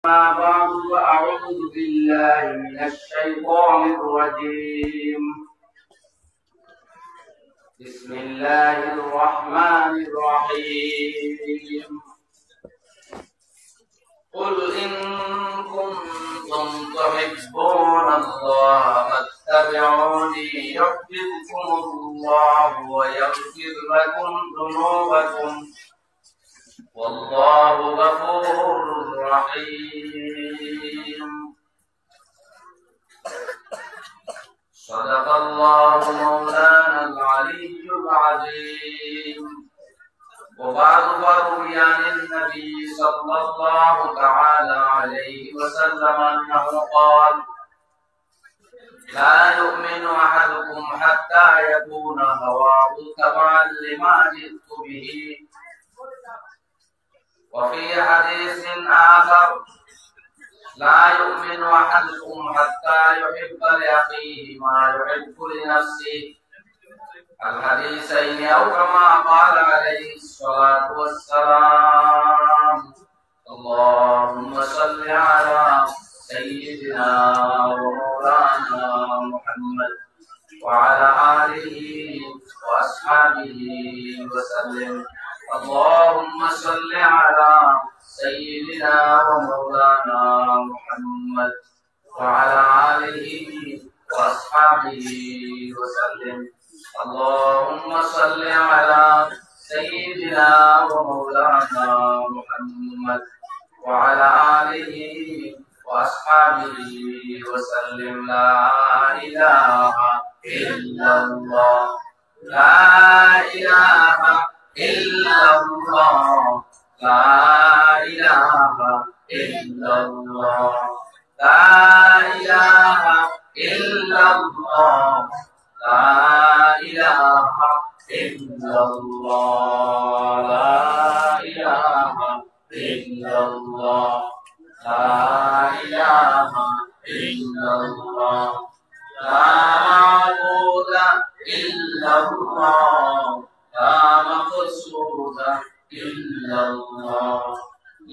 أما بعد فأعوذ بالله من الشيطان الرجيم. بسم الله الرحمن الرحيم. قل إن كنتم تحبون الله فاتبعوني يحببكم الله ويغفر لكم ذنوبكم والله غفور رحيم. صدق الله مولانا العلي العظيم. وبعد فروي عن النبي صلى الله تعالى عليه وسلم أنه قال: لا يؤمن أحدكم حتى يكون هواه تبعا لما جئت به. وفي حديث آخر: لا يؤمن أحدكم حتى يحب لأخيه ما يحب لنفسه. الحديثين أو كما قال عليه الصلاة والسلام. اللهم صل على سيدنا ومولانا محمد وعلى آله وأصحابه وسلم. اللهم صل على سيدنا ومولانا محمد وعلى آله وأصحابه وسلم. اللهم صل على سيدنا ومولانا محمد وعلى آله وأصحابه وسلم. لا إله إلا الله، لا إله إلا الله، لا إله إلا الله، لا إله إلا الله، لا إله إلا الله، لا إله إلا الله، لا إله إلا الله، لا معبود إلا الله، لا مقصود إلا الله،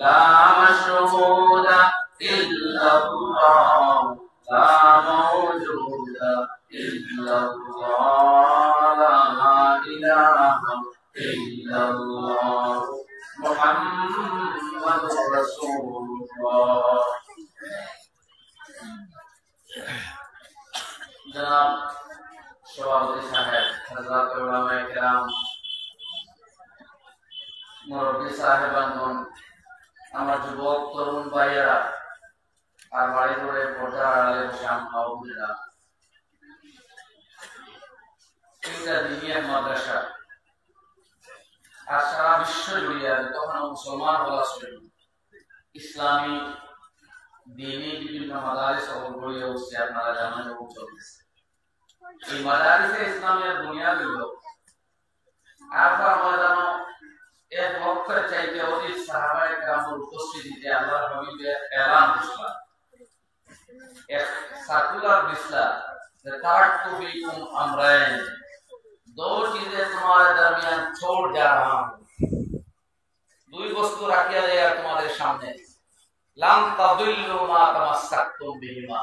لا مشهود إلا الله، لا موجود إلا الله، لا إله إلا الله، محمد رسول الله. जनाब सभापति साहेब, हजरत उलमाए किराम, मुरब्बी साहेबानगण, আমার যুবক তরুণ ভাইয়েরা আর বাড়ি ধরে পর্দার আড়ালে বসে আম্মা-আবুরা, তিনটা দিনিয়া মাদ্রাসা আর সারা বিশ্ব জুড়ে তখন মুসলমান বলা ছিল ইসলামী দিনী বিভিন্ন মাদারিস গড়ে উঠছে। আপনারা জানেন এবং চলতেছে। এই মাদারিসে ইসলামের বুনিয়াদ হলো আরফা ময়দান এক লক্ষের চাইতে অধিক সাহাবায়ে কেরামের উপস্থিতিতে আল্লাহর হাবিবের এলান ঘোষণা, এক সার্কুলার দিশলা যে তারাক্তু ফিকুম আমরাইন, दो चीजें तुम्हारे दरमियान छोड़ जा रहा हूं, দুই বস্তু রাখিয়া দেয়া তোমাদের সামনে। লাম তাদিল্লু মা তামাসসাকতুম বিহিমা,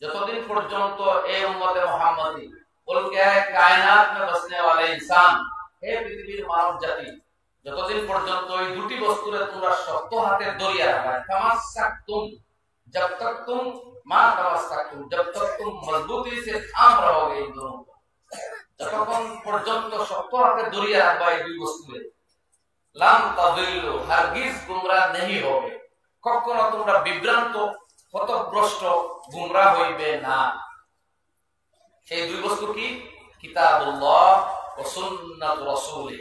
যতদিন পর্যন্ত এই উম্মতে মুহাম্মদি বল কে है कायनात में बसने वाले इंसान, হে পৃথিবীর মানব জাতি, যতদিন পর্যন্ত এই দুটি বস্তুরে তোমরা শক্ত হাতে ধরিয়া রাখবে, তামাসসাকতুম, जब तक तुम मा तामस्साकতুম, जब तक तुम मजबूती से थाम रहोगे इन दोनों को, যতক্ষণ পর্যন্ত শক্ত হাতে ধরিয়া রাখবে এই দুই বস্তুরে, লাম তাদিল্লু, হারগিজ গুমরাহ নেহি হবে, কখনো তোমরা বিভ্রান্ত পথভ্রষ্ট গুমরাহ হইবে না। সেই দুই বস্তু কি? কিতাবুল্লাহ ও সুন্নাত রাসূলি।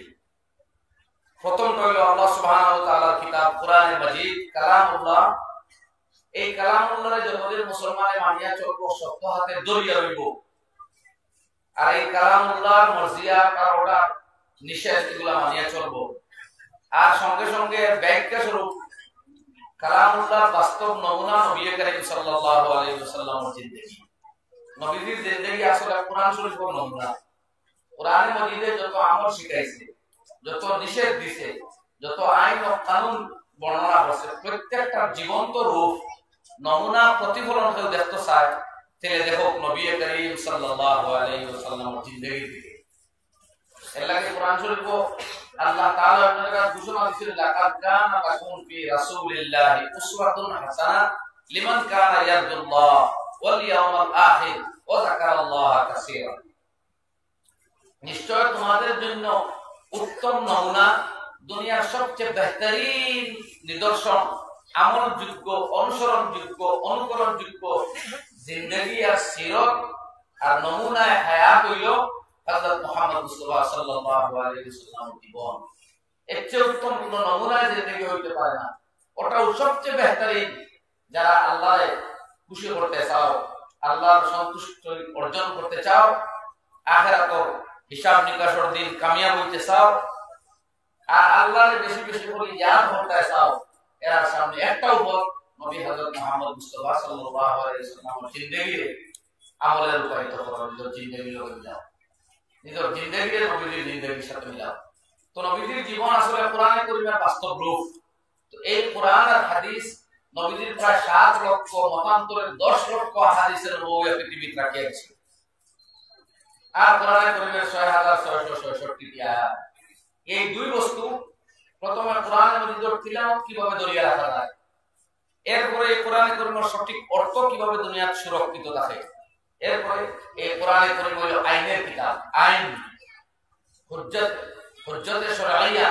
প্রথমটা হলো আল্লাহ সুবহানাহু ওয়া তাআলার কিতাব কোরআনে মাজিদ, কালামুল্লাহ। এই কালামুল্লাহরে যতদিন মুসলমানে মানিয়া চলব, শক্ত হাতে ধরিয়া রইব, আর এই কালামুল্লাহর মর্জিয়া কারোটা নিষেধ এগুলা মানিয়া চলব, আর সঙ্গে সঙ্গে ব্যাখ্যা স্বরূপ কালামুল্লাহর বাস্তব নমুনা নবী করিম সাল্লাল্লাহু আলাইহি ওয়াসাল্লামের জিন্দেগি। নবীজির জিন্দেগি আসলে কোরআন শরীফের নমুনা। কোরআনে মাজিদে যত আমল শিখাইছে, যত নিষেধ দিছে, যত আইন ও কানুন বর্ণনা করছে প্রত্যেকটা জীবন্ত রূপ নমুনা প্রতিফলন কেউ দেখতে চায় তাহলে দেখো নবী করিম সাল্লাল্লাহু আলাইহি ওয়াসাল্লামের জিন্দেগি থেকে এর লাগে কোরআন শরীফ আল্লাহ তাআলা আপনাদের ঘোষণা দিয়েছেন লাকাদ কানা লাকুম ফি রাসূলিল্লাহি উসওয়াতুন হাসানাহ লিমান কানা ইয়ারজুল্লাহ ওয়াল ইয়াউমাল আখির ওয়া যাকারাল্লাহা কাসীরা। নিশ্চয় তোমাদের জন্য উত্তম নমুনা, দুনিয়ার সবচেয়ে বেহতরিন নিদর্শন, আমলযোগ্য, অনুসরণযোগ্য, অনুকরণযোগ্য জিন্দেগি আর সিরত আর নমুনায় হায়াত হইল হযরত মুহাম্মদ মুস্তাফা সাল্লাল্লাহু আলাইহি ওয়াসাল্লামের জীবন। এর চেয়ে উত্তম কোন নমুনায় জিন্দেগি হইতে পারে না। ওটাও সবচেয়ে বেহতরিন। যারা আল্লাহরে খুশি করতে চাও, আল্লাহর সন্তুষ্টি অর্জন করতে চাও, আখিরাতের হিসাব নিকাশের দিন কামিয়াব হইতে চাও, আর আল্লাহরে বেশি বেশি করে ইয়াদ করতে চাও, এর সামনে একটা উপর নবী হযরত মুহাম্মদ মুস্তাফা সাল্লাল্লাহু আলাইহি ওয়াসাল্লামের জিন্দেগি আমলে রূপায়িত করো। নিজের জিন্দেগি লগে যাও, নিজের জিন্দেগি নবীর জিন্দেগির সাথে মিলাও। তো নবীর জীবন আসলে কোরআনে কারীমের বাস্তব রূপ। তো এই কোরআন আর হাদিস নবীর প্রায় 7 লক্ষ মতান্তরের 10 লক্ষ হাদিসের নবুয়ত পৃথিবীতে রাখিয়েছে। আর কোরআনে কারীমের 6666টি আয়াত। এই দুই বস্তু, প্রথমে কোরআনের মধ্যে তিলাওয়াত কিভাবে ধরিয়ে রাখা যায়, এরপরে এই কোরআনে কারীমের সঠিক অর্থ কিভাবে দুনিয়াতে সুরক্ষিত থাকে, এরপরে এই কোরআনে কারীম হলো আইনের কিতাব, আইন হুজ্জতে শরঈয়া,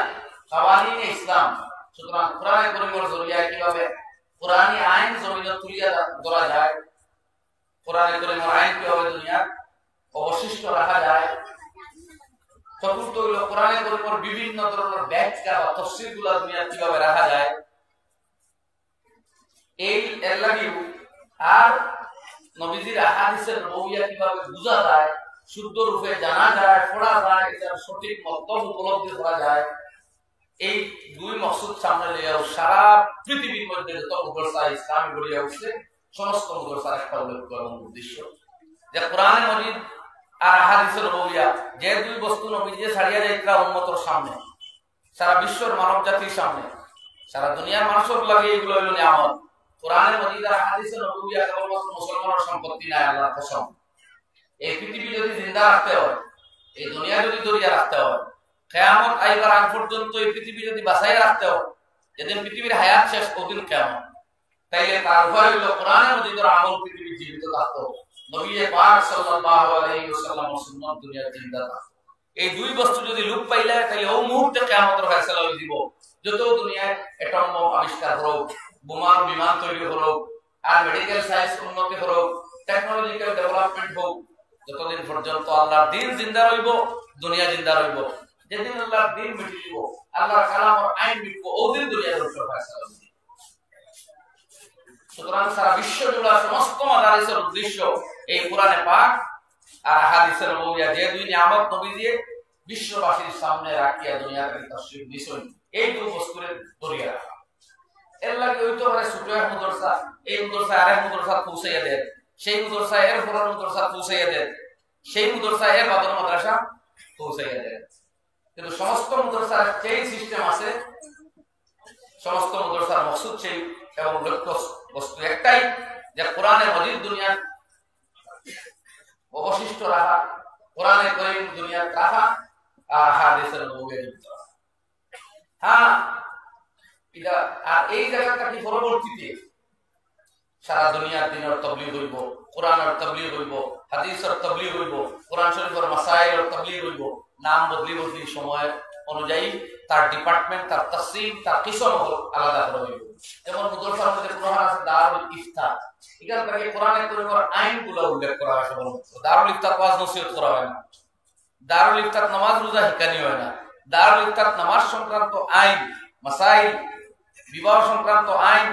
কাওয়ানিন ইসলাম। সুতরাং কোরআনে কারীমের জরিয়ায় কিভাবে কোরআনী আইন জমিনে তুলিয়া ধরা যায়, কোরআনে কারীমের আইন কিভাবে দুনিয়ার অবশিষ্ট রাখা যায়। চতুর্থ হলো কোরআনে কারীমের বিভিন্ন ধরনের ব্যাখ্যা বা তাফসীরগুলো দুনিয়াতে কিভাবে রাখা যায়। এই এর লাগি আর নবীজির আহাদিসের নবুয়িয়া কিভাবে বোঝা যায়, শুদ্ধ রূপে জানা যায়, পড়া যায়, এটার সঠিক মতলব উপলব্ধি করা যায়। এই দুই মকসুদ সামনে লিয়েও সারা পৃথিবীর মধ্যে যত মাদ্রাসা ইসলামী গড়িয়া উঠছে, সমস্ত মাদ্রাসার একটা উল্লেখ এবং উদ্দেশ্য যে কোরআনে মজিদ আর আহাদিসের নবুয়িয়া যে দুই বস্তু নবীজি ছাড়িয়া যাইতা উম্মতের সামনে, সারা বিশ্বের মানব জাতির সামনে, সারা দুনিয়ার মানুষের লাগে এগুলো হইল নিয়ামত। কোরআনে মজিদ আর হাদিসে নবুয়িয়া কেবলমাত্র মুসলমানের সম্পত্তি নয়, আল্লাহর কসম। এই পৃথিবী যদি জিন্দা রাখতে হয়, এই দুনিয়া যদি দরিয়া রাখতে হয়, কিয়ামত আইবার আগ পর্যন্ত এই পৃথিবী যদি বাঁচাইয়া রাখতে হয়, যেদিন পৃথিবীর হায়াত শেষ ওদিন কিয়ামত, তাইলে তার উপায় হইল কোরআনে মজিদের আমল পৃথিবী জীবিত থাকতো, নবী পাক সাল্লাল্লাহু আলাইহি ওয়াসাল্লামের সুন্নাত দুনিয়া জিন্দা থাকতো। এই দুই বস্তু যদি লোপ পাইলে তাইলে ওই মুহূর্তে কিয়ামতের ফয়সালা হয়ে দিব। যত দুনিয়ায় অ্যাটম বোম আবিষ্কার হোক, বোমার বিমান তৈরি হোক, আর মেডিকেল সায়েন্স উন্নতি হোক, টেকনোলজিক্যাল ডেভেলপমেন্ট হোক, যতদিন পর্যন্ত আল্লাহর দ্বীন জিন্দা রইব, দুনিয়া জিন্দা রইব। যেদিন আল্লাহর দ্বীন মিটে দিব, আল্লাহর কালামের আইন মিটব, ওদিন দুনিয়ার উপর ফয়সালা হবে। সুতরাং সারা বিশ্ব জুড়ে সমস্ত মাদারিসের উদ্দেশ্য এই কোরআনে পাক আর হাদিসের নবুয়িয়া, যে দুই নিয়ামত নবী দিয়ে বিশ্ববাসীর সামনে রাখিয়া দুনিয়ার তাশরীফ দিছেন, এই দুই বস্তুর ধরিয়া রাখা। এর লাগে ওই তো ছোট এক মাদ্রাসা, এই মাদ্রাসা আরেক মাদ্রাসা পৌঁছাইয়া দেন, সেই মাদ্রাসা এর পরের মাদ্রাসা পৌঁছাইয়া দেন, সেই মাদ্রাসা এর বাদর মাদ্রাসা পৌঁছাইয়া দেন। কিন্তু সমস্ত মাদ্রাসার সেই সিস্টেম আছে, সমস্ত মাদ্রাসার মকসুদ সেই এবং লক্ষ্য বস্তু একটাই, যে কোরআনে মজিদ দুনিয়ার অবশিষ্ট রাখা, কোরআনে কারীম দুনিয়ার রাখা, আর হাদিসের নবুয়িয়া যুক্ত রাখা। হ্যাঁ, এটা আর এই জায়গাটা কি পরবর্তীতে সারা দুনিয়ার দিনের তাবলীগ হইব, কোরআনের তাবলীগ হইব, হাদিসের তাবলীগ হইব, কোরআন শরীফের মাসাইলের তাবলীগ হইব। নাম বদলি বদলি সময় অনুযায়ী তার ডিপার্টমেন্ট, তার তাসিম, তার কিসম আলাদা করে হইব। যেমন মাদ্রাসার মধ্যে কোরআন আছে দারুল ইফতা, এখান থেকে কোরআনে কারীমের আইনগুলো উল্লেখ করা হয়। দারুল ইফতা ওয়াজ নসিহত করা হয় না, দারুল ইফতার নামাজ রোজা শিখানি হয় না, দারুল ইফতার নামাজ সংক্রান্ত আইন, মাসাইল, বিবাহ সংক্রান্ত আইন,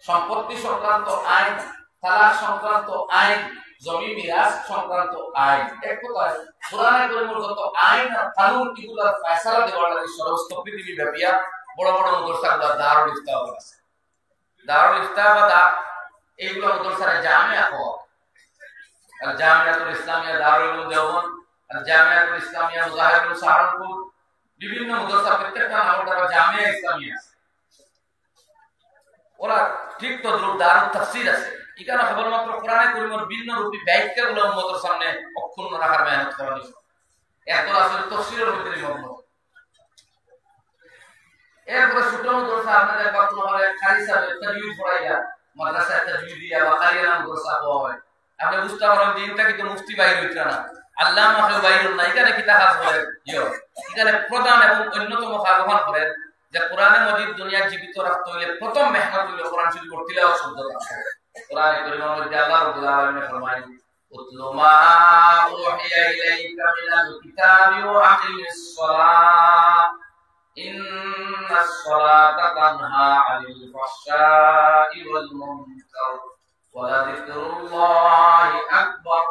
সম্পত্তি সংক্রান্ত আইন, তালাক সংক্রান্ত আইন, জমি মিরাস সংক্রান্ত আইন, এক কথায় কোরআনে কারীমের যত আইন আর কানুন এগুলোর ফয়সালা দেওয়ার লাগে সমস্ত পৃথিবী ব্যাপিয়া বড় বড় মাদ্রাসাগুলো দারুল ইফতা আছে। দারুল ইফতা বা এইগুলো মাদ্রাসার জামিয়া হওয়া, আর জামিয়াতুল ইসলামিয়া দারুল উলুম দেওবন্দ, আর জামিয়াতুল ইসলামিয়া মুজাহিদুল সাহারানপুর, বিভিন্ন মাদ্রাসা প্রত্যেকটা নামটা জামিয়া ইসলামিয়া আছে। ওরা ঠিক তো দারুণ তাফসীর আছে এখানে কেবলমাত্র কোরআনে কারীমের ভিন্ন রূপী ব্যাখ্যাগুলো উম্মতের সামনে অক্ষুণ্ণ রাখার মেহনত করা হয়েছে। এত আসলে তাফসীরের ভিতরে মগ্ন। এরপরে সূত্র দর্শা আপনাদের বর্তমানে খালি সাহেব তাজউদ পড়াইয়া মাদ্রাসায় তাজউদ দিয়া বা কারিয়া নাম দর্শা হয়। আপনি বুঝতে পারেন দিনটা কিন্তু মুফতি বাইর হইছে না, আল্লামা বাইরুন না, এখানে কি তাহাজ বলে এখানে প্রধান এবং অন্যতম আহ্বান করেন যে কোরআনে মজিদ দুনিয়া জীবিত রাখতে হইলে প্রথম মেহনত হইল কোরআন শরীফ তিলাওয়াত শুদ্ধ করতে। কোরআনে কারীমের মধ্যে আল্লাহ রাব্বুল আলামিন ফরমায়েন উতলু মা উহিয়া ইলাইকা মিনাল কিতাবি ওয়া আকিমিস সালাহ ইন্নাস সালাতা তানহা আনিল ফাহশাই ওয়াল মুনকার ওয়া লাযিকরুল্লাহি আকবার।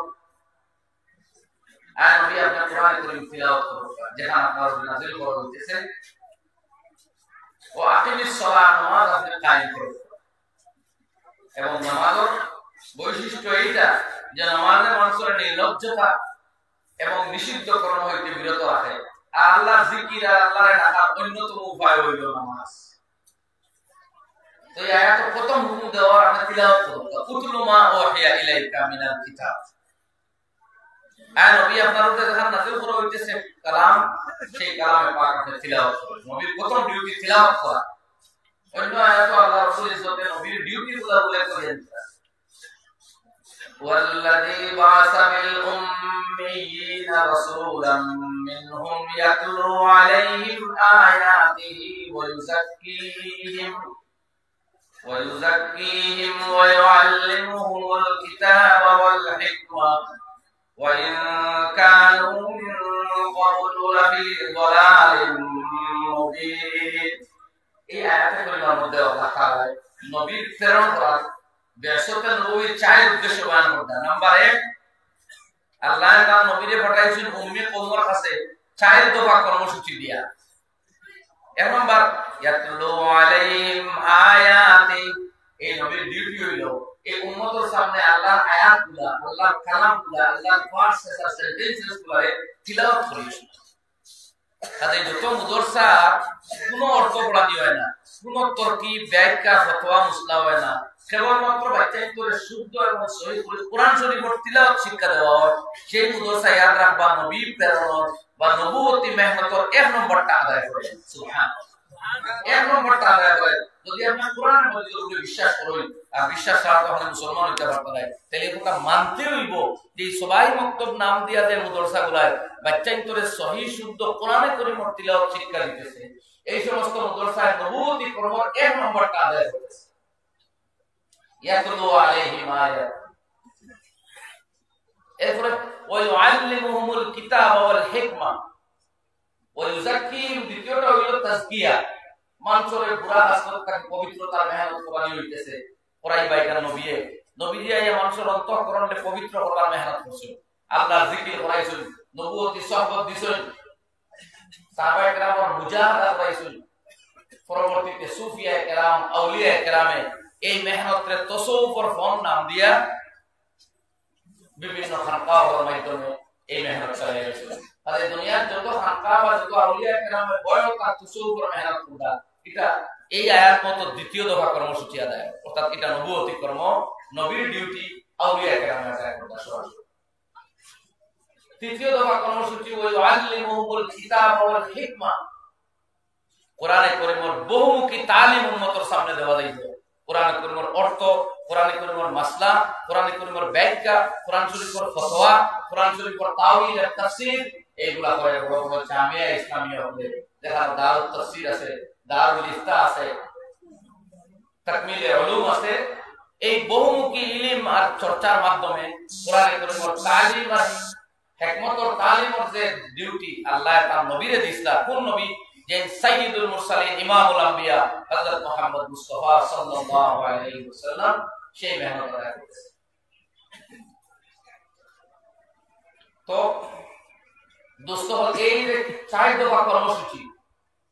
আর নবী আপনি কোরআন কারীম তিলাওয়াত করবেন যেখানে আপনার নাযিল করা হইতেছে ও আকিমিস সালাহ নামাজ আপনি কায়েম করবেন। এবং নামাজের বৈশিষ্ট্য এইটা যে নামাজে মানুষের নির্লজ্জতা এবং নিষিদ্ধ কর্ম হইতে বিরত রাখে। আল্লাহর জিকির আর আল্লাহর ডাকার অন্যতম উপায় হইল নামাজ। তো এই আয়াত প্রথম হুকুম দেওয়ার আপনি তিলাওয়াত করবেন উতলু মা উহিয়া ইলাইকা মিনাল কিতাব। আর নবী আপনার উপরে যখন নাযিল করা হইতেছে কালাম, সেই কালামে পাক আপনি তিলাওয়াত করবেন। নবীর প্রথম ডিউটি তিলাওয়াত করা। অন্য আয়াতে আল্লাহ রাসূল ইসলামের নবীর ডিউটি গুলো উল্লেখ করেন ওয়াল্লাযী বাআসা বিল উম্মিয়িনা রাসূলাম মিনহুম ইয়াতলু আলাইহিম আয়াতিহি ওয়া ইউযাক্কিহিম ওয়া ইউআল্লিমুহুমুল কিতাবা ওয়াল হিকমা ওয়া ইন কানূ মিন ক্বাবলু লাফি যালালিম মুবিন। এই আয়াতে কারীমের মধ্যে আল্লাহ তাআলা নবীর প্রেরণ করার বিশত নবীর চার উদ্দেশ্য বয়ান করতেন। নাম্বার 1, আল্লাহ তাআলা নবীরে পাঠাইছেন উম্মে কওমের কাছে চার দফা কর্মসূচি দিয়া। এক নাম্বার ইয়াতলু আলাইহিম আয়াতি, এই নবীর ডিউটি হইল এই উম্মতের সামনে আল্লাহর আয়াতগুলা, আল্লাহর কালামগুলা, আল্লাহর ভার্সেস সেন্টেন্সেসগুলা তিলাওয়াত করিয়েছেন। তাদের যত মুদরসা কোনো অর্থ পড়া দিয়ে হয় না, কোন তর্কি ব্যাখ্যা ফতোয়া মুসলা হয় না, কেবলমাত্র বাচ্চাদের শুদ্ধ এবং সহি কোরআন শরীফের তিলাওয়াত শিক্ষা দেওয়া হয়। সেই মুদরসা ইয়াদ রাখবা নবী প্রেরণ বা নবুয়তি মেহনতের 1 নম্বরটা আদায় করে। সুবহানাল্লাহ, 1 নম্বরটা আদায় করে। যদি আপনি কোরআনের মধ্যে বিশ্বাস করেন আর বিশ্বাস ছাড়া তখন মুসলমান হইতে পারবেন না, তাহলে এটা মানতে হইব যে সবাই মক্তব নাম দিয়া যে মুদরসাগুলায় বাচ্চাদের সহি শুদ্ধ কোরআনে কারীমের তিলাওয়াত শিক্ষা দিতেছে, এই সমস্ত মুদরসায় নবুয়তি কর্মের 1 নম্বরটা আদায় করতেছে। ইয়াতলু আলাইহিম আয়াত, এরপরে ওয়া ইউআল্লিমুহুমুল কিতাবা ওয়াল হিকমা ওয়া ইউযাক্কিহিম, দ্বিতীয়টা হইল তাজকিয়া, মানুষের বুরা হাসনাতকে পবিত্রতার মেহনত করা হইতেছে। পড়াই বাইকার নবীয়ে নবী দিয়া এই মানুষের অন্তঃকরণকে পবিত্র করার মেহনত করছেন। আল্লাহর জিকির করাইছেন, নবুয়তি সহবত দিছেন, সাহাবায়ে কেরামের মুজাহাদা করাইছেন। পরবর্তীতে সুফিয়ায়ে কেরাম, আউলিয়ায়ে কেরামে এই মেহনতের তাসাউফের ফন নাম দিয়া বিভিন্ন খানকাহর মাধ্যমে এই মেহনত চালিয়ে গেছেন। তাদের দুনিয়ার যত খানকা বা যত আউলিয়া কেরামের বয়স তার তাসাউফের মেহনত করা, এটা এই আয়াত মতো দ্বিতীয় দফা কর্মসূচি আদায়, অর্থাৎ এটা নবুয়তি কর্ম, নবীর ডিউটি আউলিয়া কেরামের আদায় করা সরাসরি। তৃতীয় দফা কর্মসূচি ওয়া ইউআল্লিমুহুমুল কিতাবা ওয়াল হিকমা, কোরআনে কারীমের বহুমুখী তালিম উম্মতের সামনে দেওয়া যাইবে। কোরআনে কারীমের অর্থ, কোরআনে কারীমের মাসলা, কোরআনে কারীমের ব্যাখ্যা, কোরআন শরীফের ফতোয়া, কোরআন শরীফের তাওয়িল আর তাফসীর, এইগুলা করে বড় বড় জামিয়া ইসলামিয়া হলে দেখা দারুত তাফসীর আছে, দারুল ইফতা আছে, তাকমিলে উলুম আছে। এই বহুমুখী ইলম আর চর্চার মাধ্যমে কোরআনে কারীমের তালিম আর হিকমতের তালিমের যে ডিউটি আল্লাহ তার নবীরে দিয়েছিলেন, কোন নবী? যে সাইয়্যিদুল মুরসালিন ইমামুল আম্বিয়া হযরত মুহাম্মদ মুস্তাফা সাল্লাল্লাহু আলাইহি ওয়াসাল্লাম সেই মেহনত আদায় করেছে। তো দোস্ত, এই যে 4 দফা কর্মসূচি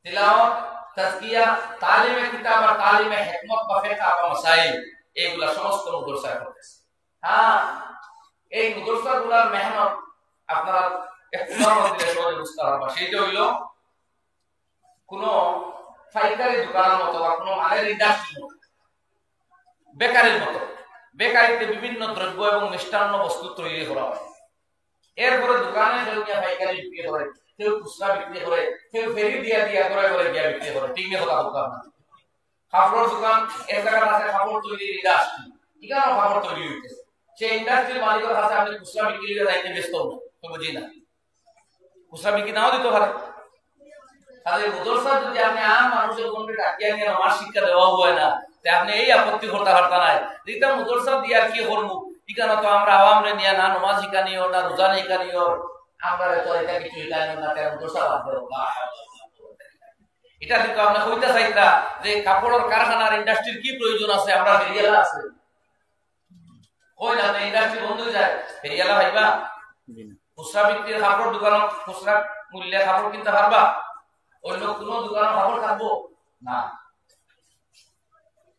তিলাওয়াত, তাজকিয়া, তালিমে কিতাব আর তালিমে হিকমত বা ফিকহ বা মাসাইল, এইগুলা সমস্ত মুদরসায় করতেছে। হ্যাঁ, এই মুদরসাগুলোর মেহনত আপনারা একটু দিলে সহজে বুঝতে পারবেন। সেইটা হইল কোন পাইকারি দোকানের মতো বা কোন মালের ইন্ডাস্ট্রির মতো বেকারির মতো। বেকারিতে বিভিন্ন দ্রব্য এবং মিষ্টান্ন বস্তু তৈরি করা হয়। এরপরে দোকানে কেউ গিয়া পাইকারি বিক্রি করে, কেউ খুচরা বিক্রি করে, কেউ ফেরি দিয়া দিয়া করে করে গিয়া বিক্রি করে। ঠিক না কথা বলতাম না? কাপড়ের দোকান এক জায়গায় আছে, কাপড় তৈরি ইন্ডাস্ট্রি, এখানেও কাপড় তৈরি হইতেছে। সেই ইন্ডাস্ট্রির মালিকের কাছে আপনি খুচরা বিক্রি করে যাইতে ব্যস্ত না, তো বুঝি না খুচরা বিক্রি নাও দিতে পারে। তাহলে মাদ্রাসা যদি আপনি আম মানুষের মধ্যে ডাকিয়া নিয়ে আমার শিক্ষা দেওয়া হয় না, আপনি এই আপত্তি করতে পারতেন না। যেটা মাদ্রাসা দিয়ে আর কি করবো, এখানে তো আমরা আওয়ামরে নিয়ে না নমাজ শিখানিও না রোজা শিখানিও, আমরা তো এটা কিছু শিখানিও না, কেন মাদ্রাসা বাদ দেবো? এটা কিন্তু আমরা কইতে চাইতা যে কাপড়ের কারখানার ইন্ডাস্ট্রির কি প্রয়োজন আছে? আমরা ফেরিয়ালা আছে কই না, ইন্ডাস্ট্রি বন্ধ হয়ে যায়, ফেরিয়ালা ভাইবা খুচরা বিক্রির কাপড় দোকান খুচরা মূল্যে কাপড় কিনতে পারবা? অন্য কোন দোকানে কাপড় থাকবো না।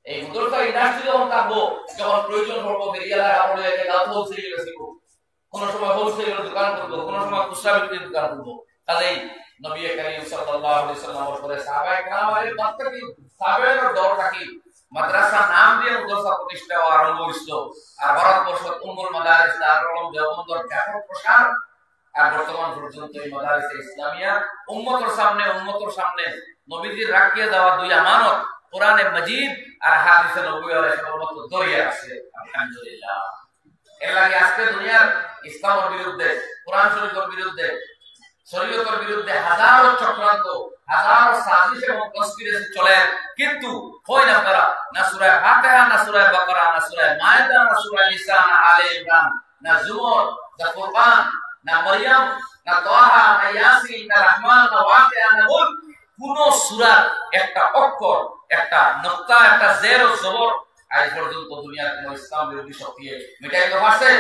এই মাদ্রাসা ইন্ডাস্ট্রি যখন থাকবো, যখন প্রয়োজন পড়বো ফেরিয়ালা কাপড় লেগে গাছ হোলসেল বেশিব, কোন সময় হোলসেলের দোকান করবো, কোন সময় খুচরা বিক্রির দোকান করবো। কাজেই নবী করিম সাল্লাল্লাহু আলাইহি ওয়াসাল্লামের পরে সাহাবায়ে কেরামের বাক্যটি সাহাবায়ের দরটা কি মাদ্রাসা নাম দিয়ে মাদ্রাসা প্রতিষ্ঠা আরম্ভ হইছিল। আর ভারতবর্ষ উম্মুল মাদারিস দারুল দেওবন্দের ব্যাপক প্রসার। আর বর্তমান পর্যন্ত এই মাদারিস ইসলামিয়া উম্মতের সামনে নবীজির রাখিয়ে দেওয়া দুই আমানত কোরআনে মাজিদ আর হাদিসে নবুয়্যির সর্বত্র দরিয়া আছে। আলহামদুলিল্লাহ। এর লাগে আজকে দুনিয়ার ইসলামের বিরুদ্ধে, কোরআন শরীফের বিরুদ্ধে, শরীয়তের বিরুদ্ধে হাজারো চক্রান্ত, হাজারো সাজিশ এবং কনস্পিরেসি চলে, কিন্তু হয় না তারা না সূরা ফাতিহা, না সূরা বাকারা, না সূরা মায়েদা, না সূরা নিসা, না আলে ইমরান, না জুমর, না ফুরকান, না মারইয়াম, না তাহা, না ইয়াসিন, না রহমান, না ওয়াকিয়া, না মুলক, কোন সূরার একটা অক্ষর, একটা নকতা, একটা জের ও জবর আজ পর্যন্ত দুনিয়ার কোন ইসলাম বিরোধী শক্তি মিটাইতে পারছে?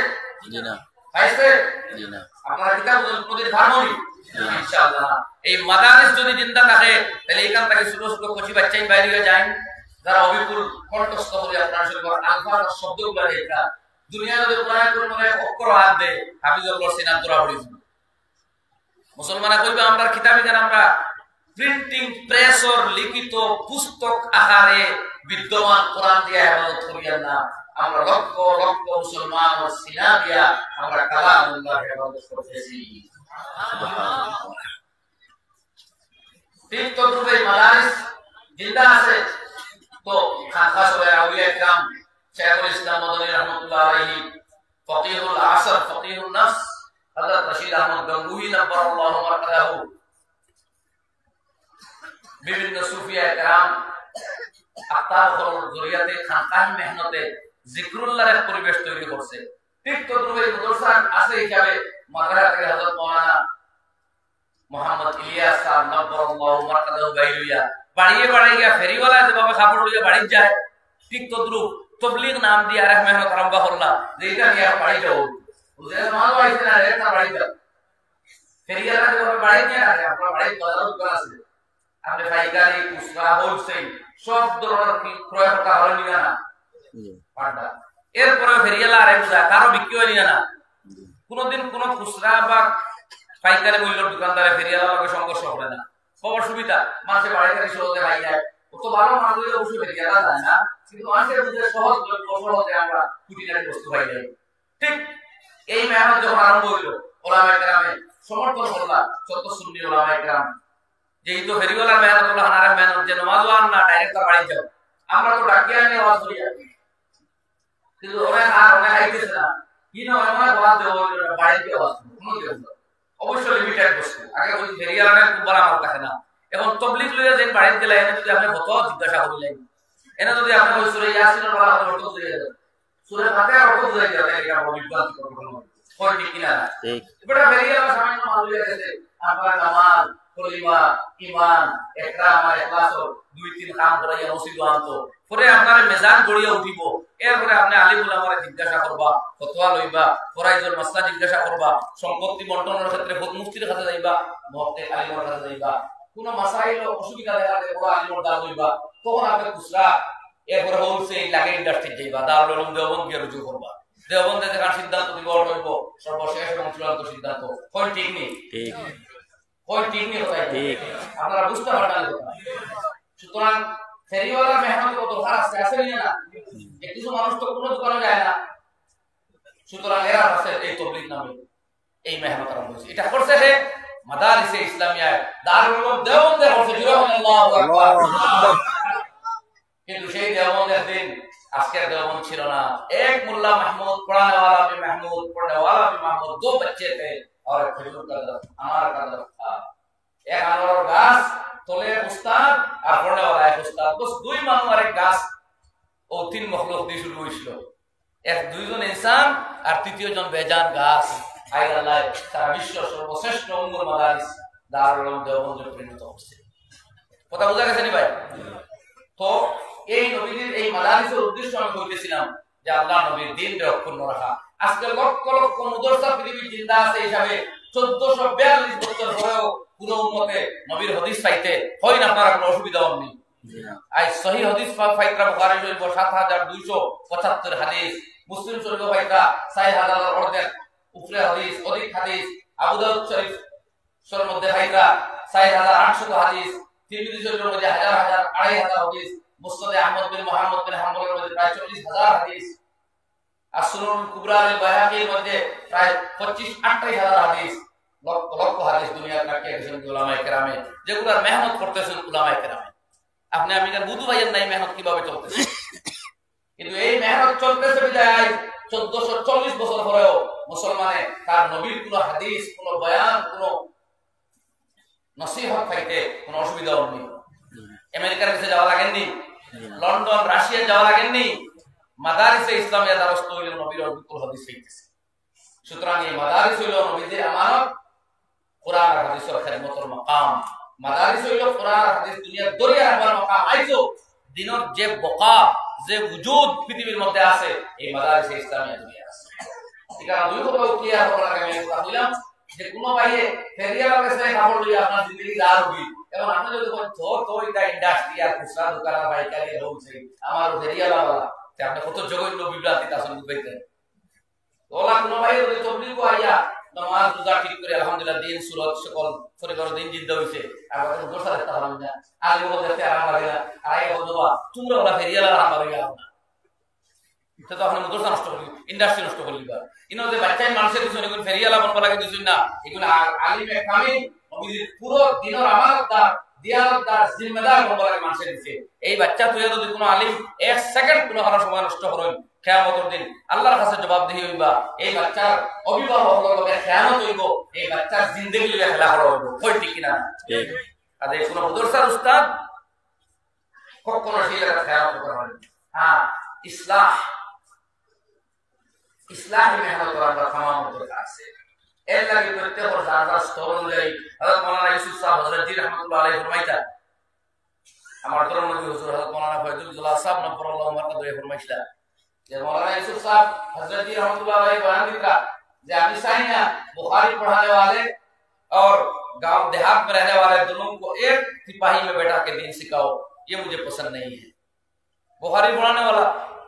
জি না। পাইছে? জি না। আপনারা কিতাব কোনদিন হারমোনি ইনশাআল্লাহ। এই মাদারিস যদি জিন্দা থাকে, তাহলে এখান থেকে ছোট ছোট কচি বাচ্চাই বাইরে হয়ে যায়, যারা অবিপুল কণ্ঠস্থ করে আপনার শরীর আলফার শব্দগুলো এটা দুনিয়া যদি কোরআন মনে অক্ষর হাত দেয়, হাফিজুল্লাহ সিনাত দরা পড়িস মুসলমানা কইবে আমরা কিতাবে জান, আমরা প্রিন্টিং প্রেসর লিখিত পুস্তক আকারে বিদ্যমান কোরআন দিয়ে হেফাজত করিয়া না, আমরা লক্ষ লক্ষ মুসলমান ও সিনা দিয়া আমরা কালামুল্লাহ হেফাজত করতেছি। তিন তরুবে মাদারিস জিন্দা আছে। তো খাস করে আউলিয়া کرام শেখুল ইসলাম মদনী রাহমাতুল্লাহ আলাইহি, ফকিহুল আসর, ফকিহুল নফস হযরত রশিদ আহমদ গঙ্গুহি নব্বরাল্লাহু মারকাদাহু, বিভিন্ন সুফিয়া کرام আত্মার জরিয়াতে খানকাহ মেহনতে জিকরুল্লাহর এক পরিবেশ তৈরি করছে। ঠিক তদ্রুপে মাদ্রাসা আছে হিসাবে মাদ্রাসা থেকে হযরত মাওলানা মোহাম্মদ ইলিয়াস সাহেব নব্বরাল্লাহু মারকাদাহু গাইলুয়া বাড়িয়ে বাড়িয়ে ফেরিওয়ালা যে বাবা কাপড় লইয়া বাড়ি যায়, ঠিক তদ্রুপ তবলিগ নাম দিয়ে আরেক মেহনত আরম্ভ করলাম যে এটা নিয়ে বাড়ি যাবো, বুঝলেন? মাল আইছে না রে, তার বাড়ি যাও। ফেরিওয়ালা যে বাবা বাড়ি নিয়ে আসে, আপনার বাড়ি বাজারও করা আছে, আপনি পাইকারি খুচরা হোলসেল সব ধরনের ক্রয় করতে হলে নিয়ে না পান্ডা। এরপরে ফেরিওয়ালা আরেক যায়, কারো বিক্রি হয় নিয়ে না। কোনদিন কোন খুচরা বা পাইকারি মূল্যের দোকানদারে ফেরিওয়ালার লগে সংঘর্ষ হবে না, বড় সুবিধা। মানুষের বাড়ি থেকে সহজে পাই যায়, কত ভালো মানুষ অবশ্যই ফেরিওয়ালা যায় না, কিন্তু মানুষের মধ্যে সহজে আমরা খুঁটিনাটি বস্তু পাই যাই। ঠিক এই মেহনত যখন আরম্ভ হইল, ওলামায়ে কেরামে সমর্থন করলাম, যত সুন্নি ওলামায়ে কেরাম, যেহেতু ফেরিওয়ালার মেহনত হলো হানারের মেহনত, যে নামাজ আন না ডাইরেক্ট তার বাড়ি যাও, আমরা তো ডাকিয়ে আনি আওয়াজ করি, কিন্তু অনেক আর অনেক আইতেছে না, কি না অনেক আওয়াজ দেবো বাড়িতে আওয়াজ কোনো দেব না, অবশ্যই লিমিটেড বস্তু। আগে ওই ফেরিওয়ালার খুব বড় আমার কাছে না, এখন তবলিগ লইয়া যেন বাড়িতে গেলে এনে যদি আপনি কত জিজ্ঞাসা করিলেন, এনে যদি আপনি ওই সূরা ইয়াসিনের বলা অর্থ বুঝে যাবেন, সূরা ফাতিহার অর্থ বুঝে যাবেন, এটা বিভ্রান্তি করবেন কোন ঠিক কিনা না। ঠিক এটা ফেরিওয়ালা সামান্য মানুষ হয়ে গেছে, আপনার নামাজ কলিমা ঈমান ইকরাম আর ইখলাস দুই তিন কাম করাইয়া মসজিদ আনতো, পরে আপনার মেজান গড়িয়া উঠিব, এরপরে আপনি আলিম উলামারে জিজ্ঞাসা করবা, ফতোয়া লইবা, ফরাইজুল মাসলা জিজ্ঞাসা করবা, সম্পত্তি বন্টনের ক্ষেত্রে মুফতির কাছে যাইবা, মুফতি আলিমের কাছে যাইবা, কোন মাসাইল অসুবিধা দেখা দেয় বড় আলিমের দাল লইবা, তখন আপনি খুচরা এরপরে হোলসেল লাগে ইন্ডাস্ট্রি যাইবা, দারুল উলুম দেওবন্দ গিয়ে রুজু করবা, দেওবন্দে যেখানে সিদ্ধান্ত দিব হইব সর্বশেষ এবং চূড়ান্ত সিদ্ধান্ত। কোন ঠিক নেই? ঠিক ওই ঠিক নেই, ঠিক আপনারা বুঝতে পারবেন। সুতরাং ফেরিওয়ালার মেহনত কত দরকার আছে না? কিছু মানুষ তো কোনো দোকানে যায় না, সুতরাং এরা আছে এই তাবলীগ নামে এই মেহনত আরম্ভ হয়েছে। এটা করছে হে মাদারিসে ইসলামিয়া দারুল উলুম দেওবন্দে করছে। আল্লাহু আকবার। কিন্তু সেই দেওবন্দের দিন আজকের দেওবন্দ ছিল না। एक मुल्ला महमूद पढ़ाने वाला भी महमूद, पढ़ने वाला भी महमूद, दो बच्चे थे और एक खजूर का दरख्त, अनार का दरख्त था। एक अनार गाछ तले उस्ताद और पढ़ने वाला एक उस्ताद, बस দুই মানুষ আর এক গাছ ও তিন মখলুক দিয়ে শুরু হয়েছিল। এক দুইজন ইনসান আর তৃতীয় জন বেজান গাছ। আই আল্লাহ সারা বিশ্ব সর্বশ্রেষ্ঠ উম্মুল মাদারিস দারুল উলুম দেওবন্দে পরিণত হচ্ছে। কথা বোঝা গেছে নি ভাই? তো এই নবীর এই মাদারিসের উদ্দেশ্য আমি বলতেছিলাম যে আল্লাহ নবীর দ্বীনকে অক্ষুণ্ণ রাখা। আজকে লক্ষ লক্ষ মুদরসা পৃথিবীর জিন্দা আছে হিসাবে 1442 বছর পরেও পুরো উম্মতে নবীর হাদিস পাইতে হয় না, আপনারা কোনো অসুবিধা হয়নি। আই সহিহ হাদিস পাইতরা বুখারী শরীফ 7275 হাদিস, মুসলিম শরীফ পাইতরা 6000 এর অর্ধেক উপরে হাদিস, অধিক হাদিস, আবু দাউদ শরীফ এর মধ্যে পাইতরা 4800 হাদিস, তিরমিজি শরীফের মধ্যে হাজার হাজার 2500 হাদিস, মুসনাদে আহমদ বিন মুহাম্মদ বিন হাম্বলের মধ্যে প্রায় 40000 হাদিস, আর সুনানুল কুবরা আল বাইহাকির মধ্যে প্রায় 25-28 হাদিস। লক্ষ লক্ষ হাদিস দুনিয়ার কাটিয়ে গেছেন উলামায়ে কেরামে, যেগুলোর মেহনত করতেছেন উলামায়ে কেরামে। আপনি আমি কেন বুঝু ভাইয়ের নাই মেহনত কিভাবে চলতেছে? কিন্তু এই মেহনত চলতেছে বিদায় 1440 বছর পরেও মুসলমানে তার নবীর কোন হাদিস, কোন বয়ান, কোন নসিহত পাইতে কোন অসুবিধা হয়নি। আমেরিকার কাছে যাওয়া লাগেননি, লন্ডন রাশিয়া যাওয়া লাগেননি, মাদারিসে ইসলামিয়া দ্বারস্থ হইল নবীর বিপুল হাদিস পাইতেছে। সুতরাং এই মাদারিস হইল নবীদের আমানত, কোরআন আর হাদিসের খেদমতের মাকাম। মাদারিস হইল কোরআন আর হাদিস দুনিয়ার দরিয়া রাখবার মাকাম। আইজো দিনের যে বকা, যে ওজুদ পৃথিবীর মধ্যে আছে, এই মাদারিসে ইসলামিয়া দুনিয়া আছে। ঠিক আছে, দুই কথা ক্লিয়ার হওয়ার আগে আমি কথা বললাম যে কোন ভাইয়ে ফেরিয়ার কাছে খবর লইয়া আপনার জিন্দগি যা হবি, এবং আপনি যদি বলেন তো এটা ইন্ডাস্ট্রি আর খুচরা দোকান আর পাইকারি রয়েছে আমার ফেরিয়ালা বলা, আপনি কত জঘন্য বিভ্রান্তি আসলে বুঝাইতেন। ওলা কোন ভাই যদি তবলিগ আইয়া নামাজ রোজা ঠিক করে আলহামদুলিল্লাহ দিন সুরত সকল পরিবার দিন জিন্দা হইছে, আর কথা দোষা দেখতে পারলাম না, আগে বল দেখতে আরাম লাগে না, আর আগে বল বাবা তোমরা ওলা ফেরিয়ালা আরাম লাগে না, এটা তো আপনি দোষা নষ্ট করলি, ইন্ডাস্ট্রি নষ্ট করলি। বা ইনো যে বাচ্চাই মানুষের কিছু এগুলো ফেরিয়ালা বনবা লাগে কিছুই না, এগুলো আলিমে কামিল নবীর পুরো দিনের আমানতদার, দিয়ানতদার, জিম্মেদার বনবা লাগে মানুষের দিছে। এই বাচ্চা তুই যদি কোনো আলিম 1 সেকেন্ড কোনো হারা সময় নষ্ট করেন, কিয়ামতের দিন আল্লাহর কাছে জবাবদিহি হইবা। এই বাচ্চার অভিভাবক লগে খেয়ানত হইব, এই বাচ্চার জিন্দেগি লইয়া খেলা করা হইব। কই ঠিক কিনা? ঠিক। আর এই কোন মাদ্রাসার উস্তাদ কখনো সেই জায়গা খেয়ানত করা হয়। হ্যাঁ, ইসলামী মেহনত করার তামাম দরকার আছে। এর লাগি প্রত্যেকের যার স্তর অনুযায়ী হযরত মাওলানা ইউসুফ সাহেব হযরত জি রাহমাতুল্লাহ আলাইহি ফরমাইতা, আমার ধর্ম নবী হুজুর হযরত মাওলানা ফয়জুল্লাহ সাহেব নবরুল্লাহ মারকাদে ফরমাইছিলা যে মাওলানা ইউসুফ সাহেব হযরত জি রাহমাতুল্লাহ আলাইহি বয়ান দিতা যে আমি चाही ना बुखारी पढ़ाने वाले और गांव देहात में रहने वाले दोनों को एक सिपाही में बैठा के दीन सिखाओ, ये मुझे पसंद नहीं है। बुखारी पढ़ाने वाला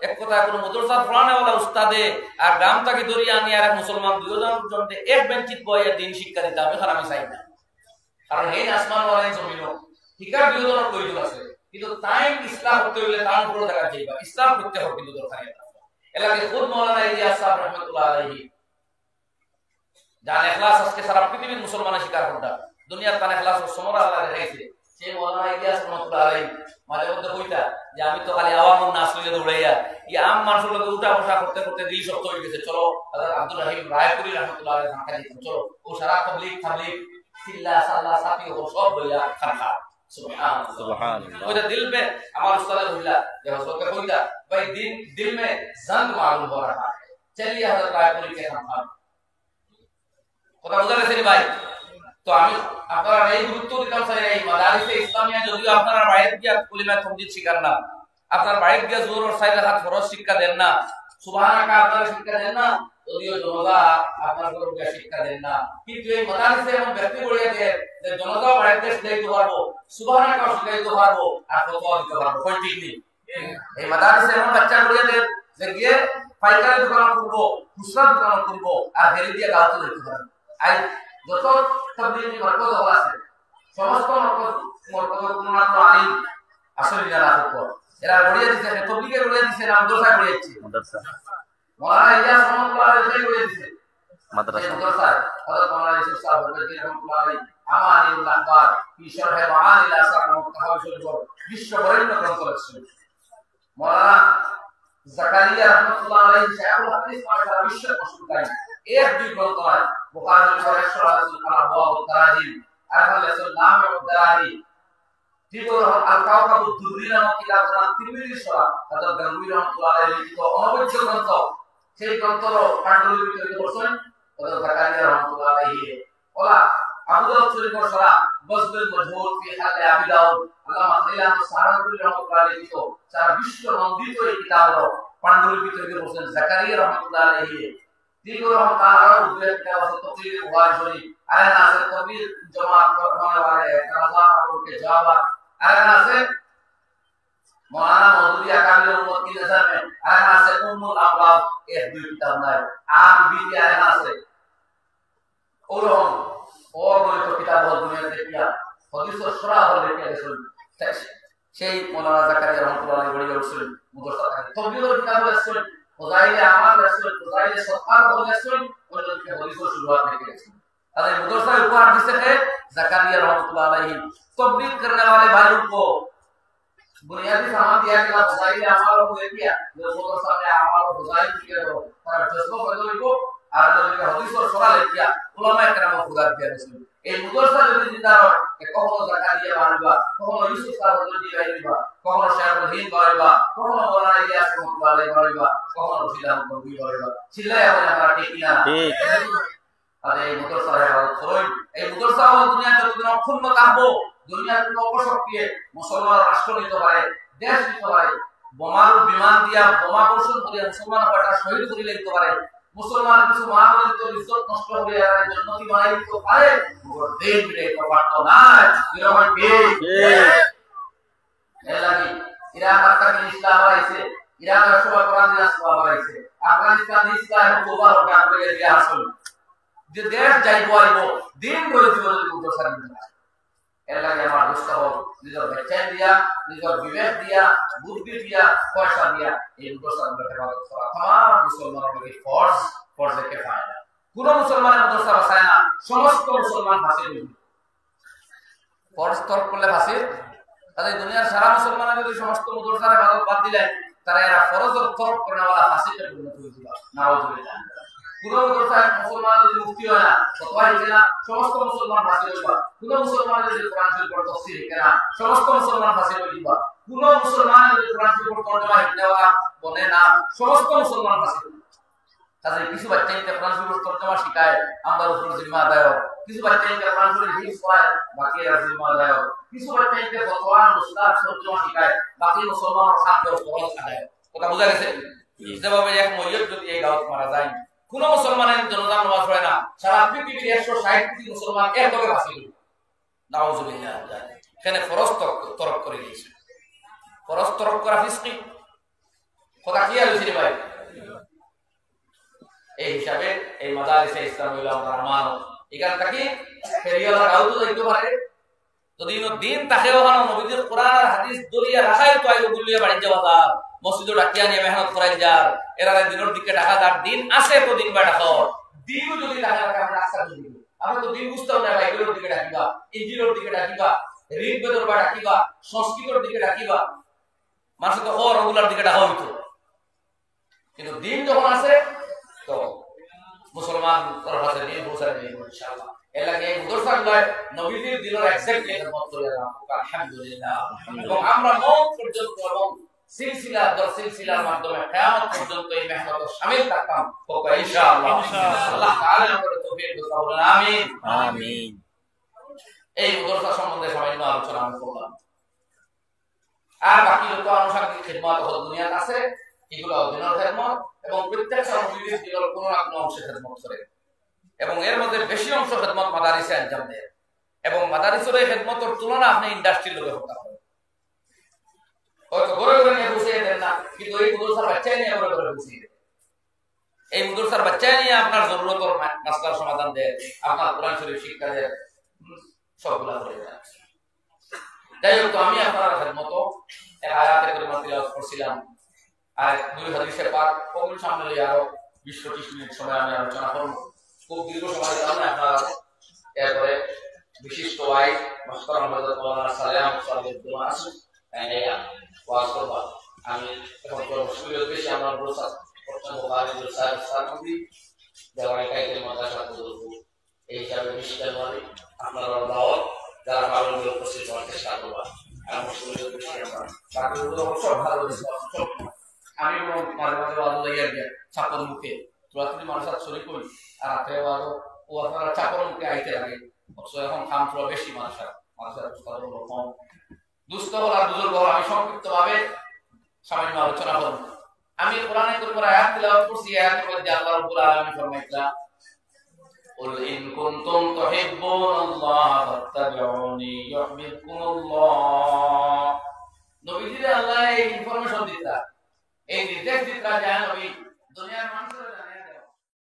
एक কথা কোন মাদ্রাসা পড়ানে वाला উস্তাদে আর গ্রাম থেকে দরিয়া আনি আর এক মুসলমান দুইজন জনতে এক বেঞ্চিত বইয়ে দিন শিক্ষা দিতে আমি খারাপ চাই না। কারণ এই আসমান ওয়ালা জমিনও ঠিকার দুইজনের প্রয়োজন আছে, কিন্তু টাইম ইসলাম করতে হইলে তার উপর দেখা যাইবা ইসলাম করতে হবে, কিন্তু দরকার এটা এলাকে খুদ মাওলানা ইলিয়াস সাহেব রাহমাতুল্লাহ আলাইহি যার ইখলাস আজকে সারা পৃথিবীর মুসলমানের শিকার কোনটা দুনিয়ার তার ইখলাস ও সমরা আল্লাহ দেখাইছে। সেই মাওলানা ইলিয়াস রাহমাতুল্লাহ আলাইহি মাঝে মধ্যে কইতা যে আমি তো খালি আওয়ামুন নাস লইয়া দৌড়াইয়া এই আম মানুষের লগে উঠা বসা করতে করতে দিল শক্ত হয়ে গেছে। চলো হযরত আব্দুর রহিম রায়পুরি রাহমাতুল্লাহ আলাইহি ঢাকা দিতেন, চলো ও সারা তাবলীগ সিল্লা সাল্লাহ সাথী ও সব বইলা খানা সুবহানাল্লাহ সুবহানাল্লাহ। ওইটা দিল মে আমার উস্তাদ বইলা যে হযরত কইতা ভাই দিল মে জंग मालूम हो रहा है, चलिए हजरत रायपुरी के हम কথা বুঝা গেছে ভাই। তো আমি আপনারা এই গুরুত্ব দিতাম স্যার এই মাদারিসে ইসলামিয়া যদিও আপনারা বাইরে গিয়া কলিমা তামজিদ শিখান না, আপনার বাইরে গিয়া জোর আর সাইদ হাত ফরজ শিক্ষা দেন না, সুবহানাকা আপনারা শিক্ষা দেন না, যদিও জনতা আপনার গরুকে শিক্ষা দেন না, কিন্তু এই মাদারিসে এমন ব্যক্তি বলিয়ে দেন যে জনতা বাইরে শিখাইতে পারবো, সুবহানাকা শিখাইতে পারবো আর ফতোয়া দিতে পারবো। কই ঠিক নেই? এই মাদারিসে এমন বাচ্চা বলিয়ে দেন যে গিয়ে পাইকারি দোকান করবো, খুচরা দোকান করবো আর হেরি দিয়ে গাছ দিতে পারবো। আই যত তাবলীগী মার্কাজ আছে সমস্ত মার্কাজ মাত্র আলিম আসলে না রাখো এরা গড়িয়ে দিছে তবলিগে গড়িয়ে দিছে না মাদ্রাসা গড়িয়েছে মাদ্রাসা মাওলানা ইলিয়াস রহমাতুল্লাহ আলাইহি গড়িয়ে দিছে মাদ্রাসা হযরত মাওলানা ইউসুফ সাহেব রহমাতুল্লাহ আলাইহি আমানিউল আখবার ফি শরহ মাআনিল আসার মুতাহাওয়াসিল বিশ্ব বরেণ্য গ্রন্থ লিখছেন মাওলানা জাকারিয়া রহমাতুল্লাহ আলাইহি শায়খুল হাদিস মাশাআল্লাহ বিশ্ব প্রসিদ্ধ এক দুই গ্রন্থ আছে বুখারী শরীফ আল আবওয়াব তারাজিম আহলে সুন্নাহ ওয়াল দারি তিবর আল কাওকাবুদ দুররি নামক কিতাব তিরমিজি শরা হযরত গঙ্গুই রহমাতুল্লাহ আলাইহি লিখিত অনবদ্য গ্রন্থ সেই গ্রন্থর পাণ্ডুলিপি তৈরি করেছেন হযরত জাকারিয়া রহমাতুল্লাহ আলাইহি ওলা আবু দাউদ শরীফ শরা বজলুল মজহুদ ফি হাল আবি দাউদ আল্লামা খালিলান সাহারাতুল রহমাতুল্লাহ আলাইহি লিখিত সারা বিশ্ব নন্দিত এই কিতাবর পাণ্ডুলিপি তৈরি করেছেন জাকারিয়া রহমাতুল্লাহ আলাইহি তিবর তাআলা উদ্দেশ্য কিতাব তফসির বুখারী শরীফ আরে নাসে কবির জমাত করনে वाले কালাম के जवाब आना से मौलाना मौदूदी अकामिल उम्मत की नजर में आना से उम्मुल अबाब एक दुई किताब है आम भी आना से और कोई तो किताब हो दुनिया में किया हदीस और शुरा हो लेके रसूल সেই মৌলানা জাকারিয়া রহমাতুল্লাহ আলাইহি বড় রসুল মুদরসা তবলিগ কিতাব রসুল ফজাইল আমাল রসুল ফজাইল সফার রসুল ওদেরকে হদীস ও শুরুआत में किया अरे मुदरसा उपहार जिसे है जकारिया रहमतुल्लाह अलैहि तबलीग करने वाले भाइयों को बुनियादी सामान दिया गया फजाइल अमाल को दे दिया जो मुदरसा में अमाल और फजाइल दिए हो और जज्बो बदल को আর লোকে হাদিস ও সরা লিখিয়া উলামা کرام খুদা দিয়া রসুল এই মুদরসা যদি জিন্দা হয় কখনো জাকারিয়া বানবা কখনো ইউসুফ সাহেব যদি বাইবা কখনো শায়খুল হিন্দ বাইবা কখনো মাওলানা ইলিয়াস রহমাতুল্লাহ আলাইহি বাইবা কখনো রশিদান কবি বাইবা চিল্লায় আমরা ঠিক না ঠিক আর এই মুদরসা হয় এই মুদরসা দুনিয়া যতদিন অক্ষুণ্ণ থাকবো দুনিয়ার কোনো অপশক্তি মুসলমান রাষ্ট্র নিতে পারে দেশ নিতে পারে বোমার বিমান দিয়া বোমা বর্ষণ করে মুসলমান পাটা শহীদ করে নিতে পারে মুসলমান কিছু মা বলে তো ইজ্জত নষ্ট করে আর জান্নাতি বানাই দিতে পারে ওর দেশ বিলে তো পারতো না এরকম ঠিক এলাকি ইরাক আকার ইসলাম আইছে ইরাক সবাই কোরআন দিয়ে সবাই আইছে আফগানিস্তান ইসলাম তোবার গান করে দিয়া আসল যে দেশ যাইবো আইবো দিন করে দিব মুদরসা নিতে এর লাগে আমার দোস্ত হোক নিজের বাচ্চা দিয়া নিজের বিবেক দিয়া বুদ্ধি দিয়া পয়সা দিয়া এই মুদরসা নিতে পারো तमाम মুসলমানের লাগে ফরজ কে ফায়দা কোন মুসলমানের মুদরসা বাঁচায় না সমস্ত মুসলমান ফাঁসি হইবে ফরজ তরক করলে ফাঁসি তাহলে দুনিয়ার সারা মুসলমানের যদি সমস্ত মুদরসার ইবাদত বাদ দিলে তারা এরা ফরজ তরক করনে वाला ফাঁসিতে পরিণত হয়ে যাবে নাউজুবিল্লাহ কোন মুসলমান যদি মুক্তি হয় না ফতোয়া দিবে না সমস্ত মুসলমান ফাঁসি হইবা কোন মুসলমান যদি কোরআন শরীফ পড়ে তাফসীর করে না সমস্ত মুসলমান ফাঁসি হইবা কোন মুসলমান যদি কোরআন শরীফ পড়ে তরজমা দেওয়া বলে না সমস্ত মুসলমান ফাঁসি হইবা তাহলে কিছু বাচ্চাকে কোরআন শরীফ তরজমা শিখায় আমরা উপর জিম্মা দায় কিছু বাচ্চাকে কোরআন শরীফ হিফজ করায় বাকি এর জিম্মা দায় কিছু বাচ্চাকে ফতোয়া মুসলাহ তরজমা শিখায় বাকি মুসলমানের সাথে ফরজ আদায় কথা বুঝা গেছে যেভাবে এক ময়্যত যদি এই গাওত মারা যায় কোন মুসলমানের জনতা নামাজ পড়ে না সারা পৃথিবীর 160 কোটি মুসলমান একভাবে ফাঁসি হইল নাউজুবিল্লাহ এখানে ফরজ তরক করে দিয়েছে ফরজ তরক করা ফিসকি কথা কি হইছে রে ভাই এই হিসাবে এই মাদারিসে ইসলাম হইল আমরা মান এখান থেকে ফেরিয়ালা গাউতো যাইতে পারে যদি দিন তাকে ওখানে নবীদের কোরআন আর হাদিস দলিয়া রাখাই তো আইলো গুলিয়া বাড়ি যাওয়া মসজিদে ডাকিয়া নিয়ে মেহনত করাই যার এরা দিনের দিকে টাকা দার দিন আছে তো দিন বা টাকা দিন যদি টাকা আমরা রাস্তা যদি আমরা তো দিন বুঝতাম না ভাই এগুলোর দিকে ডাকিবা ইঞ্জিনের দিকে ডাকিবা ঋগ্বেদের বা ডাকিবা সংস্কৃতের দিকে ডাকিবা মানুষ তো ওগুলার দিকে ডাকা হইতো কিন্তু দিন যখন আছে তো মুসলমান তার কাছে দিন পৌঁছায় দিন ইনশাআল্লাহ এর লাগে এই মুদরসাগুলো নবীদের দিনের এক্স্যাক্টলি খেদমত করে আলহামদুলিল্লাহ এবং আমরা মত পর্যন্ত এবং সিলসিলা দর সিলসিলার মাধ্যমে কিয়ামত পর্যন্ত এই মেহনত শামিল থাকতাম তো ইনশাআল্লাহ আল্লাহ তাআলা আমাদের তৌফিক দান করুন আমিন আমিন এই মুদরসা সম্বন্ধে সামান্য আলোচনা করলাম আর বাকি যত আনুষঙ্গিক খিদমত হল দুনিয়াতে আছে এগুলো দিনের খিদমত এবং প্রত্যেকটা মুমিনের দিনের কোনো না কোনো অংশে খিদমত করে এবং এর মধ্যে বেশি অংশ খিদমত মাদারিসে আঞ্জাম দেয় এবং মাদারিসের এই খিদমতের তুলনা আপনি ইন্ডাস্ট্রির লোকে হতে পারে হয়তো ঘরে ঘরে নিয়ে বসিয়ে দেন না কিন্তু এই মুদরসার বাচ্চাই নিয়ে ঘরে ঘরে বসিয়ে দেন এই মুদরসার বাচ্চাই নিয়ে আপনার জরুরতর মাসলার সমাধান দেয় আপনার কোরআন শরীফ শিক্ষা দেয় সবগুলা করে দেয় যাই হোক, আমি আপনার মতো এক আয়াতে পরিমাণ তিলাওয়াত করছিলাম, আর দুই হাদিসে পাক কবুল সামনে লইয়া আরো 20-25 মিনিট সময় আমি আলোচনা করব। খুব দীর্ঘ সময় কারণে আপনারা এরপরে বিশিষ্ট ওয়াইজ মুহতারাম হযরত মাওলানা সালাম সাহেব আসুন তাইয়া ওয়াজ করব। আমি এখন কোনো সুযোগ বেশি আমার বলছা প্রথম ওয়াইজ সাহেব সালামী দেওয়াই কাইতে মাদ্রাসা করব। এই হিসাবে 20 জানুয়ারি আপনারা দাওয়াত যারা পালন করে উপস্থিত হওয়ার চেষ্টা করবা। আমার সুযোগ বেশি আমরা বাকিগুলো সব ভালো হয়েছে। আমি মাঝে মাঝে ওয়াজ লাগাই দিয়া চাপর মুখে রাত্রি মানুষের শরীর করি আর রাতে ওয়াজ ও আপনারা চাপর মুখে আইতে লাগে। অবশ্য এখন কাম চলা বেশি মানুষের কম দুস্থ হল আর বুজুর্গ হল। আমি সংক্ষিপ্ত ভাবে সামান্য আলোচনা করব। আমি কোরআনে করিমের আয়াত তিলাওয়াত করছি। আয়াতের মধ্যে আল্লাহ রাব্বুল আলামিন ফরমাইতা قل إن كنتم تحبون الله فاتبعوني يحببكم الله। নবীজিরে আল্লাহ এই ইনফরমেশন দিতা, এই নির্দেশ দিতা যে নবী